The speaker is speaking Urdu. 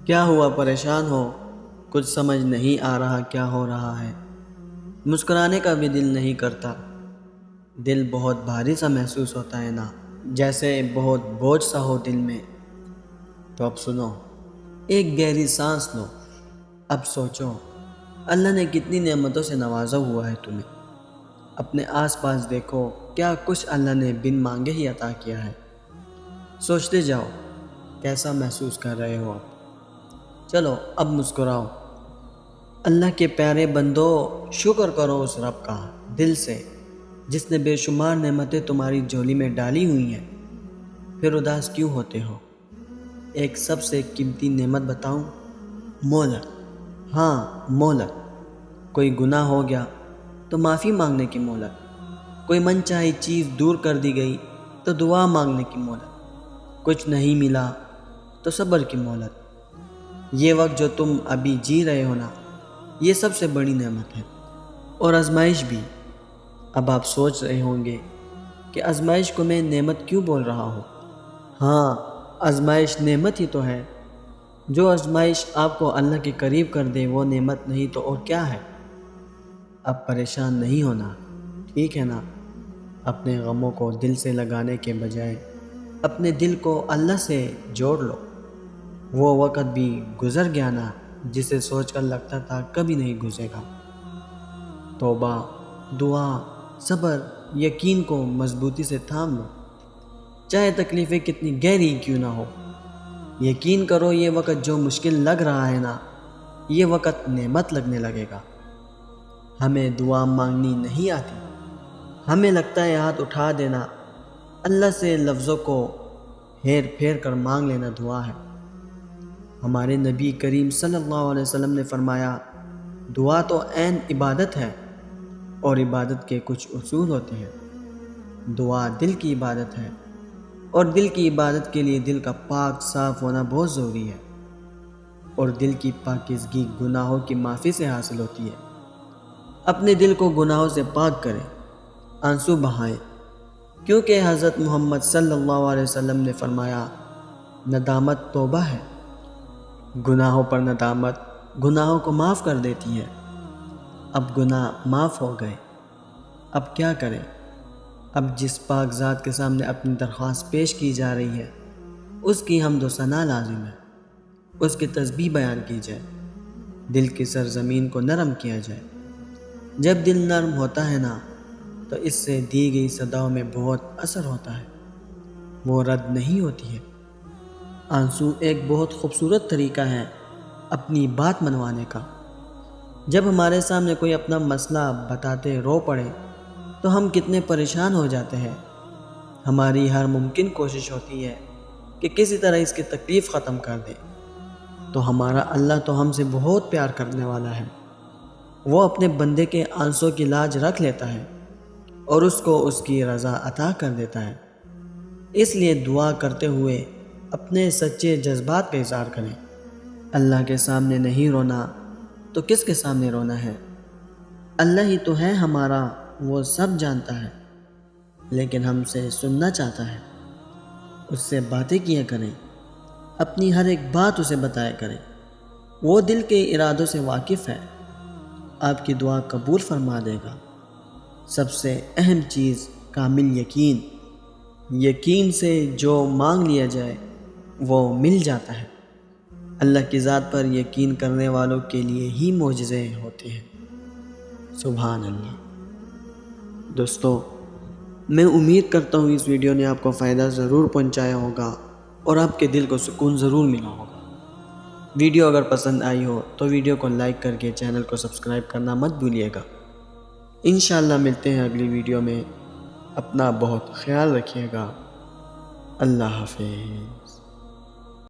کیا ہوا پریشان ہو؟ کچھ سمجھ نہیں آ رہا کیا ہو رہا ہے؟ مسکرانے کا بھی دل نہیں کرتا، دل بہت بھاری سا محسوس ہوتا ہے نا، جیسے بہت بوجھ سا ہو دل میں۔ تو اب سنو، ایک گہری سانس لو، اب سوچو اللہ نے کتنی نعمتوں سے نوازا ہوا ہے تمہیں۔ اپنے آس پاس دیکھو، کیا کچھ اللہ نے بن مانگے ہی عطا کیا ہے۔ سوچتے جاؤ کیسا محسوس کر رہے ہو اب۔ چلو اب مسکراؤ۔ اللہ کے پیارے بندو، شکر کرو اس رب کا دل سے جس نے بے شمار نعمتیں تمہاری جھولی میں ڈالی ہوئی ہیں۔ پھر اداس کیوں ہوتے ہو؟ ایک سب سے قیمتی نعمت بتاؤں؟ مہلت۔ ہاں مہلت۔ کوئی گناہ ہو گیا تو معافی مانگنے کی مہلت، کوئی من چاہی چیز دور کر دی گئی تو دعا مانگنے کی مہلت، کچھ نہیں ملا تو صبر کی مہلت۔ یہ وقت جو تم ابھی جی رہے ہو نا، یہ سب سے بڑی نعمت ہے، اور آزمائش بھی۔ اب آپ سوچ رہے ہوں گے کہ آزمائش کو میں نعمت کیوں بول رہا ہوں؟ ہاں، آزمائش نعمت ہی تو ہے۔ جو آزمائش آپ کو اللہ کے قریب کر دے وہ نعمت نہیں تو اور کیا ہے؟ اب پریشان نہیں ہونا، ٹھیک ہے نا؟ اپنے غموں کو دل سے لگانے کے بجائے اپنے دل کو اللہ سے جوڑ لو۔ وہ وقت بھی گزر گیا نا جسے سوچ کر لگتا تھا کبھی نہیں گزرے گا۔ توبہ، دعا، صبر، یقین کو مضبوطی سے تھام لو، چاہے تکلیفیں کتنی گہری کیوں نہ ہو۔ یقین کرو یہ وقت جو مشکل لگ رہا ہے نا، یہ وقت نعمت لگنے لگے گا۔ ہمیں دعا مانگنی نہیں آتی، ہمیں لگتا ہے ہاتھ اٹھا دینا۔ اللہ سے لفظوں کو ہیر پھیر کر مانگ لینا دعا ہے۔ ہمارے نبی کریم صلی اللہ علیہ وسلم نے فرمایا، دعا تو عین عبادت ہے، اور عبادت کے کچھ اصول ہوتے ہیں۔ دعا دل کی عبادت ہے، اور دل کی عبادت کے لیے دل کا پاک صاف ہونا بہت ضروری ہے، اور دل کی پاکیزگی گناہوں کی معافی سے حاصل ہوتی ہے۔ اپنے دل کو گناہوں سے پاک کریں، آنسو بہائیں، کیونکہ حضرت محمد صلی اللہ علیہ وسلم نے فرمایا، ندامت توبہ ہے۔ گناہوں پر ندامت گناہوں کو معاف کر دیتی ہے۔ اب گناہ معاف ہو گئے، اب کیا کریں؟ اب جس پاک ذات کے سامنے اپنی درخواست پیش کی جا رہی ہے، اس کی حمد و ثنا لازم ہے، اس کی تسبیح بیان کی جائے، دل کی سرزمین کو نرم کیا جائے۔ جب دل نرم ہوتا ہے نا تو اس سے دی گئی صداؤں میں بہت اثر ہوتا ہے، وہ رد نہیں ہوتی ہے۔ آنسو ایک بہت خوبصورت طریقہ ہے اپنی بات منوانے کا۔ جب ہمارے سامنے کوئی اپنا مسئلہ بتاتے رو پڑے تو ہم کتنے پریشان ہو جاتے ہیں۔ ہماری ہر ممکن کوشش ہوتی ہے کہ کسی طرح اس کی تکلیف ختم کر دے، تو ہمارا اللہ تو ہم سے بہت پیار کرنے والا ہے۔ وہ اپنے بندے کے آنسوں کی لاج رکھ لیتا ہے اور اس کو اس کی رضا عطا کر دیتا ہے۔ اس لیے دعا کرتے ہوئے اپنے سچے جذبات کا اظہار کریں۔ اللہ کے سامنے نہیں رونا تو کس کے سامنے رونا ہے؟ اللہ ہی تو ہے ہمارا، وہ سب جانتا ہے، لیکن ہم سے سننا چاہتا ہے۔ اس سے باتیں کیا کریں، اپنی ہر ایک بات اسے بتایا کریں۔ وہ دل کے ارادوں سے واقف ہے، آپ کی دعا قبول فرما دے گا۔ سب سے اہم چیز کامل یقین۔ یقین سے جو مانگ لیا جائے وہ مل جاتا ہے۔ اللہ کی ذات پر یقین کرنے والوں کے لیے ہی معجزے ہوتے ہیں۔ سبحان اللہ۔ دوستو، میں امید کرتا ہوں اس ویڈیو نے آپ کو فائدہ ضرور پہنچایا ہوگا اور آپ کے دل کو سکون ضرور ملا ہوگا۔ ویڈیو اگر پسند آئی ہو تو ویڈیو کو لائک کر کے چینل کو سبسکرائب کرنا مت بھولیے گا۔ انشاءاللہ ملتے ہیں اگلی ویڈیو میں۔ اپنا بہت خیال رکھیے گا۔ اللہ حافظ۔